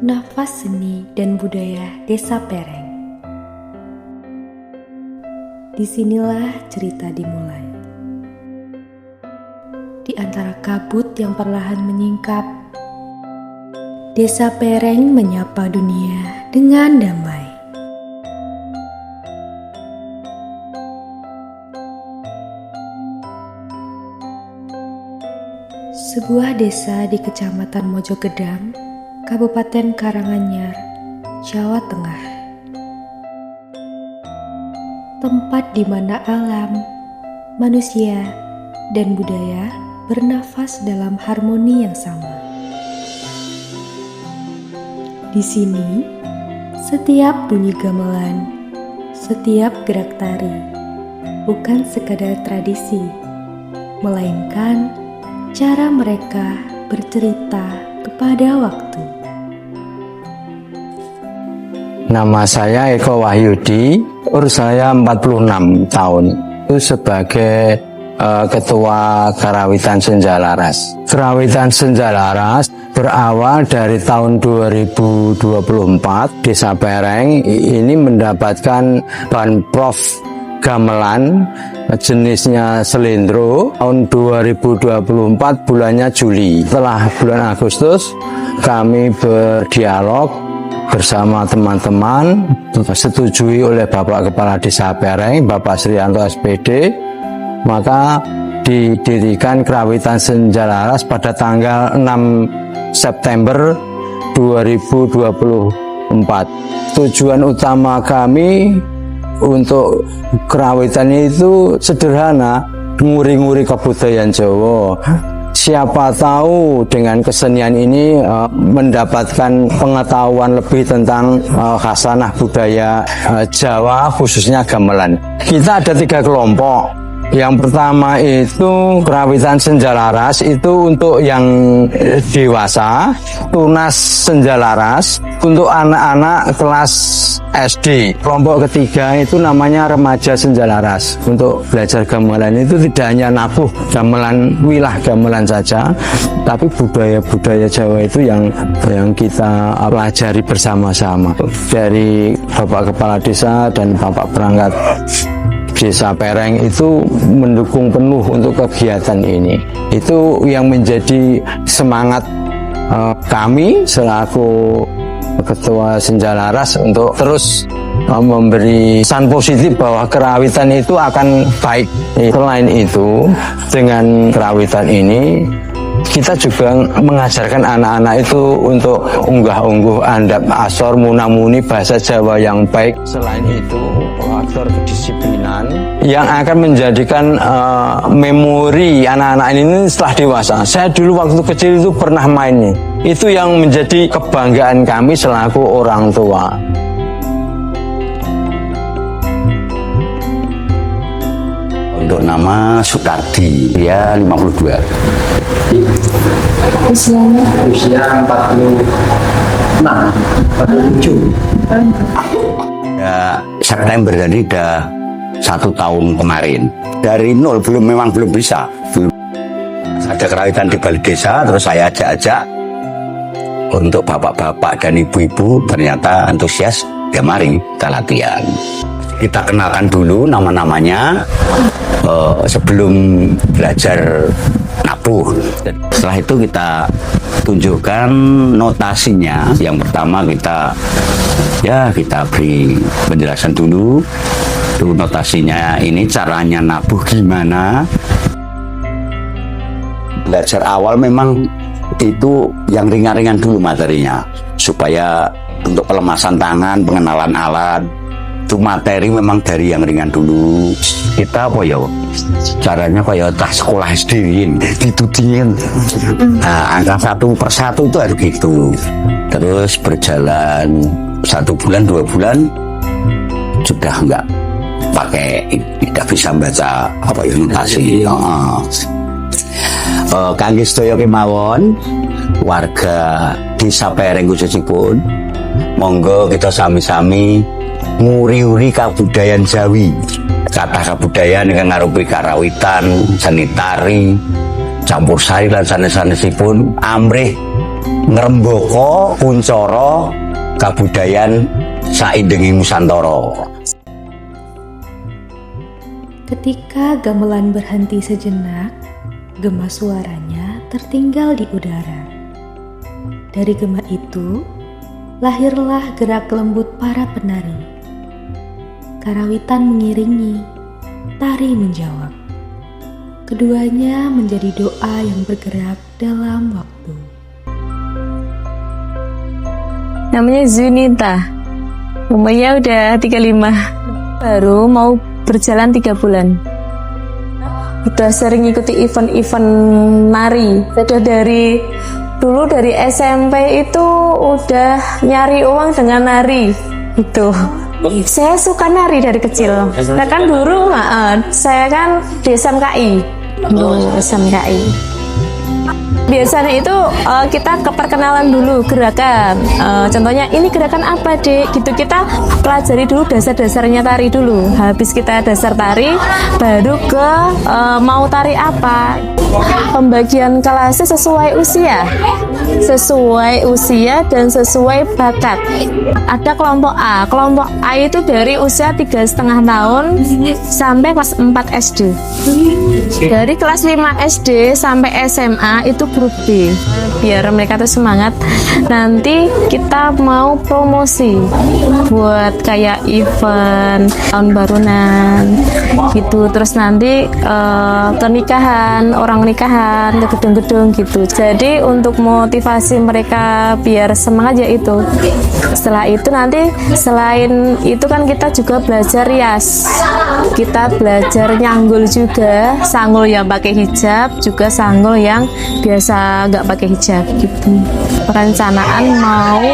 Nafas Seni dan Budaya Desa Pereng. Disinilah cerita dimulai. Di antara kabut yang perlahan menyingkap, Desa Pereng menyapa dunia dengan damai. Sebuah desa di Kecamatan Mojogedang, Kabupaten Karanganyar, Jawa Tengah. Tempat di mana alam, manusia, dan budaya bernafas dalam harmoni yang sama. Di sini, setiap bunyi gamelan, setiap gerak tari, bukan sekadar tradisi, melainkan cara mereka bercerita kepada waktu. Nama saya Eko Wahyudi, umur saya 46 tahun. Itu sebagai Ketua Karawitan Senjalaras. Karawitan Senjalaras berawal dari tahun 2024. Desa Pereng ini mendapatkan banprov gamelan jenisnya selendro tahun 2024 bulannya Juli. Setelah bulan Agustus kami berdialog bersama teman-teman, disetujui oleh Bapak Kepala Desa Pereng, Bapak Srianto SPD, maka didirikan Karawitan Senjalaras pada tanggal 6 September 2024. Tujuan utama kami untuk kerawitan itu sederhana, nguri-nguri kebudayaan Jawa. Siapa tahu dengan kesenian ini mendapatkan pengetahuan lebih tentang khasanah budaya Jawa, khususnya gamelan. Kita ada 3 kelompok. Yang pertama itu Karawitan Senjalaras, itu untuk yang dewasa. Tunas Senjalaras untuk anak-anak kelas SD. Kelompok ketiga itu namanya Remaja Senjalaras. Untuk belajar gamelan itu tidak hanya nabuh gamelan, wilah gamelan saja, tapi budaya-budaya Jawa itu yang kita pelajari bersama-sama. Dari Bapak Kepala Desa dan Bapak Perangkat Desa Pereng itu mendukung penuh untuk kegiatan ini. Itu yang menjadi semangat kami selaku Ketua Senjalaras untuk terus memberi pesan positif bahwa kerawitan itu akan baik. Selain itu, dengan kerawitan ini kita juga mengajarkan anak-anak itu untuk unggah-ungguh andap asor munamuni bahasa Jawa yang baik. Selain itu, faktor kedisiplinan yang akan menjadikan memori anak-anak ini setelah dewasa. Saya dulu waktu kecil itu pernah main nih. Itu yang menjadi kebanggaan kami selaku orang tua. Untuk nama Sukardi, dia 52. Usianya? Usia 46, 47. Ya, September, jadi udah 1 tahun kemarin. Dari nol, memang belum bisa. Ada kerawitan di balai desa, terus saya ajak-ajak untuk bapak-bapak dan ibu-ibu, ternyata antusias, ya mari kita latihan. Kita kenalkan dulu nama-namanya sebelum belajar nabuh. Setelah itu kita tunjukkan notasinya. Yang pertama kita beri penjelasan dulu. Itu notasinya, ini caranya nabuh gimana. Belajar awal memang itu yang ringan-ringan dulu materinya, supaya untuk pelemasan tangan, pengenalan alat. Itu materi memang dari yang ringan dulu. Kita caranya tas sekolah SD ditudingin. Nah, angka 1 per 1 itu harus gitu. Terus berjalan 1 bulan 2 bulan sudah enggak pakai, tidak bisa baca notasi. Kangge sedaya kemawon warga Desa Pereng khususipun, monggo kita sami-sami nguri-uri kabudayaan Jawi. Kata kebudayaan yang ngarupi karawitan, seni tari, campur sari lan sanes-sanesipun amrih ngrembaka kuncara kabudayaan saindenging Nusantara. Ketika gamelan berhenti sejenak, gema suaranya tertinggal di udara. Dari gema itu, lahirlah gerak lembut para penari. Karawitan mengiringi, tari menjawab. Keduanya menjadi doa yang bergerak dalam waktu. Namanya Zunita, umurnya udah 35, baru mau berjalan 3 bulan. Udah sering ikuti event-event nari. Sudah dari dulu dari SMP itu udah nyari uang dengan nari gitu. Saya suka nari dari kecil. Nah kan dulu saya kan di SMKI. SMKI. Biasanya itu kita keperkenalan dulu gerakan. Contohnya ini gerakan apa, Dek? Gitu kita pelajari dulu dasar-dasarnya tari dulu. Habis kita dasar tari, baru ke mau tari apa. Pembagian kelasnya sesuai usia dan sesuai bakat. Ada kelompok A. Kelompok A itu dari usia 3,5 tahun sampai kelas 4 SD. Dari kelas 5 SD sampai SMA itu grup B. Biar mereka tuh semangat. Nanti kita mau promosi buat kayak event tahun barunan gitu. Terus nanti ke nikahan, orang nikahan, ke gedung-gedung gitu. Jadi untuk motivasi mereka biar semangat ya itu. Setelah itu nanti selain itu kan kita juga belajar rias. Kita belajar nyanggul juga, sanggul yang pakai hijab, juga sanggul yang biasa nggak pakai hijab gitu. Perencanaan mau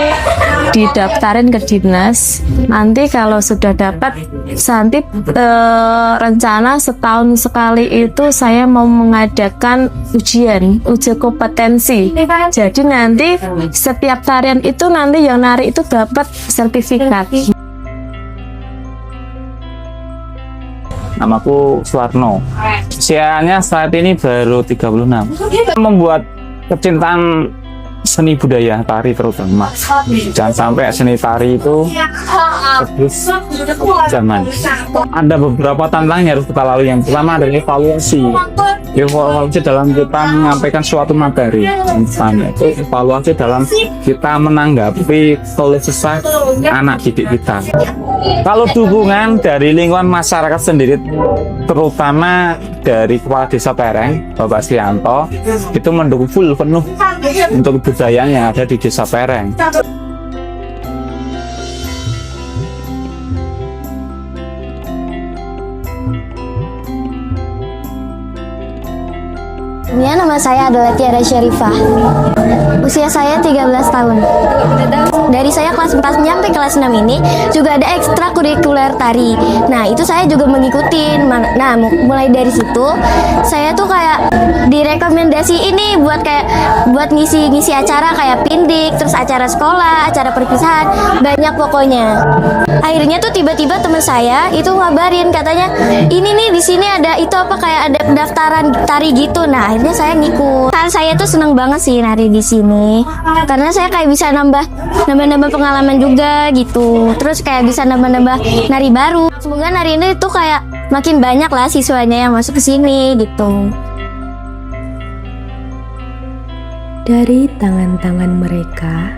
didaftarin ke dinas. Nanti kalau sudah dapat nanti rencana setahun sekali itu saya mau mengadakan ujian kompetensi. Jadi nanti setiap tarian itu nanti yang nari itu dapat sertifikat. Namaku Suwarno. Usianya saat ini baru 36. Membuat kecintaan seni budaya tari terutama. Jangan sampai seni tari itu terus zaman. Ada beberapa tantangan yang harus kita lalui. Yang pertama adalah evaluasi. Evaluasi dalam kita menyampaikan suatu materi. Misalnya itu evaluasi dalam kita menanggapi keluh kesah anak didik kita. Kalau dukungan dari lingkungan masyarakat sendiri, terutama dari Kepala Desa Pereng, Bapak Srianto, itu mendukung full penuh untuk kebudayaan yang ada di Desa Pereng. Nama saya adalah Tiara Syarifah. Usia saya 13 tahun. Dari saya kelas 4 sampai kelas 6 ini juga ada ekstrakurikuler tari. Nah, itu saya juga mengikuti. Nah, mulai dari situ saya tuh kayak direkomendasi ini buat ngisi acara kayak pindik, terus acara sekolah, acara perpisahan, banyak pokoknya. Akhirnya tuh tiba-tiba teman saya itu ngabarin katanya, "Ini nih di sini ada itu apa kayak ada pendaftaran tari gitu." Nah, akhirnya saya ngikut. Saya tuh seneng banget sih nari di sini karena saya kayak bisa nambah pengalaman juga gitu. Terus kayak bisa nambah nari baru. Semoga nari ini tuh kayak makin banyak lah siswanya yang masuk ke sini gitu. Dari tangan-tangan mereka,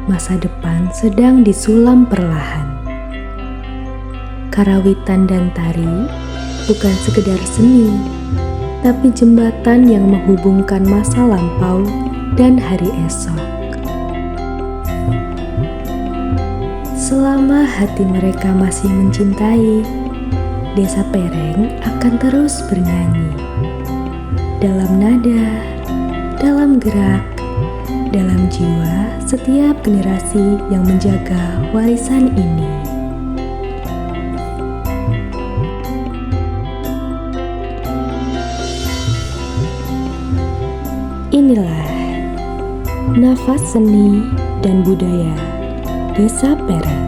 masa depan sedang disulam perlahan. Karawitan dan tari bukan sekedar seni, tapi jembatan yang menghubungkan masa lampau dan hari esok. Selama hati mereka masih mencintai, Desa Pereng akan terus bernyanyi. Dalam nada, dalam gerak, dalam jiwa setiap generasi yang menjaga warisan ini. Inilah nafas seni dan budaya Desa Pereng.